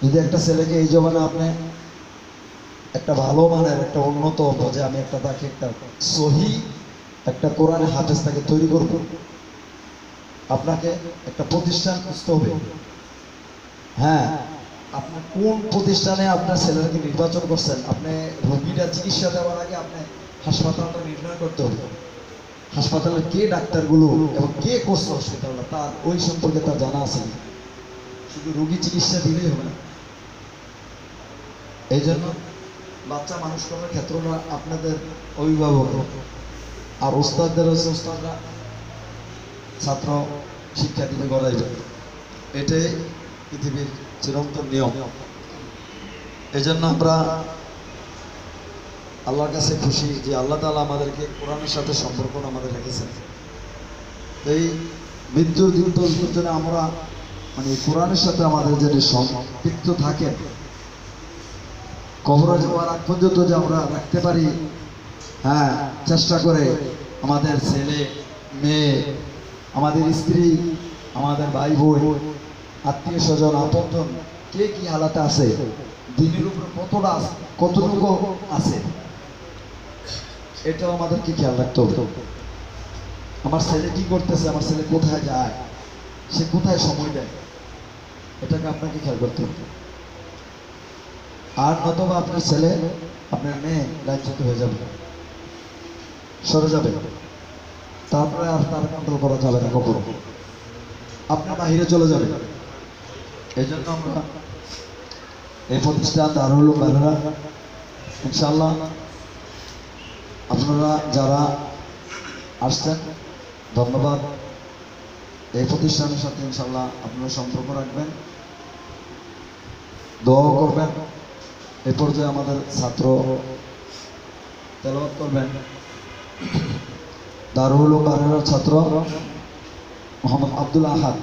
যদি একটা ছেলেকে এই জমানে আপনি একটা ভালো মানের একটা উন্নত যে আমি একটা তাকে একটা সহি একটা কোরআনের হাফেজ তাকে তৈরি করব, আপনাকে একটা প্রতিষ্ঠান খুঁজতে হবে। হ্যাঁ, আপনি কোন প্রতিষ্ঠানে আপনার ছেলেকে নির্বাচন করছেন, আপনি রোগীরা চিকিৎসা দেওয়ার আগে আপনি হাসপাতালটা নির্ণয় করতে হবে। হাসপাতালের কে ডাক্তারগুলো এবং কে করছে হসপিটালটা তার ওই সম্পর্কে তার জানা আছে। শুধু রোগী চিকিৎসা দিলেই হবে না। এই জন্য বাচ্চা মানুষ করার ক্ষেত্রটা আপনাদের অভিভাবক আর ওস্তাদদের হচ্ছে ওস্তাদরা ছাত্র শিক্ষা দিতে গড়াইবে, এটাই পৃথিবীর চিরন্তন নিয়ম। এই জন্য আমরা আল্লাহর কাছে খুশি যে আল্লাহ তাআলা আমাদেরকে কোরআনের সাথে সম্পর্ক আমাদের রেখেছেন। এই মৃত্যুর দিন পর্যন্ত আমরা মানে কোরআনের সাথে আমাদের যে সম্পৃক্ত থাকে, কবরে যাওয়ার আগ পর্যন্ত যে আমরা রাখতে পারি। হ্যাঁ, চেষ্টা করে আমাদের ছেলে মেয়ে, আমাদের স্ত্রী, আমাদের ভাই বোন, আত্মীয় স্বজন, আপনজন কে কি হালাতে আছে, দিনের উপর কতটুকু আছে, এটাও আমাদেরকে খেয়াল রাখতে হবে। আমার ছেলে কি করতেছে, আমার ছেলে কোথায় যায়, সে কোথায় সময় দেয়, এটাকে আপনাকে খেয়াল করতে হবে। আর নতুবা আপনার ছেলে আপনার মেয়ে লাইনচ্যুত হয়ে যাবে, সরে যাবে, তারপরে আর তার কন্ট্রোল করা যাবে না, কখনো আপনার বাহিরে চলে যাবে। এই জন্য আমরা এই প্রতিষ্ঠান দারুল উলুম বারেরা, ইনশাআল্লাহ আপনারা যারা আসছেন ধন্যবাদ। এই প্রতিষ্ঠানের সাথে ইনশাআল্লাহ আপনারা সম্পর্ক রাখবেন, দোয়া করবেন। এই পর্যায়ে আমাদের ছাত্র তেলাওয়াত করবেন। দারুল উলুম বারেরার ছাত্র মোহাম্মদ আব্দুল আহাদ।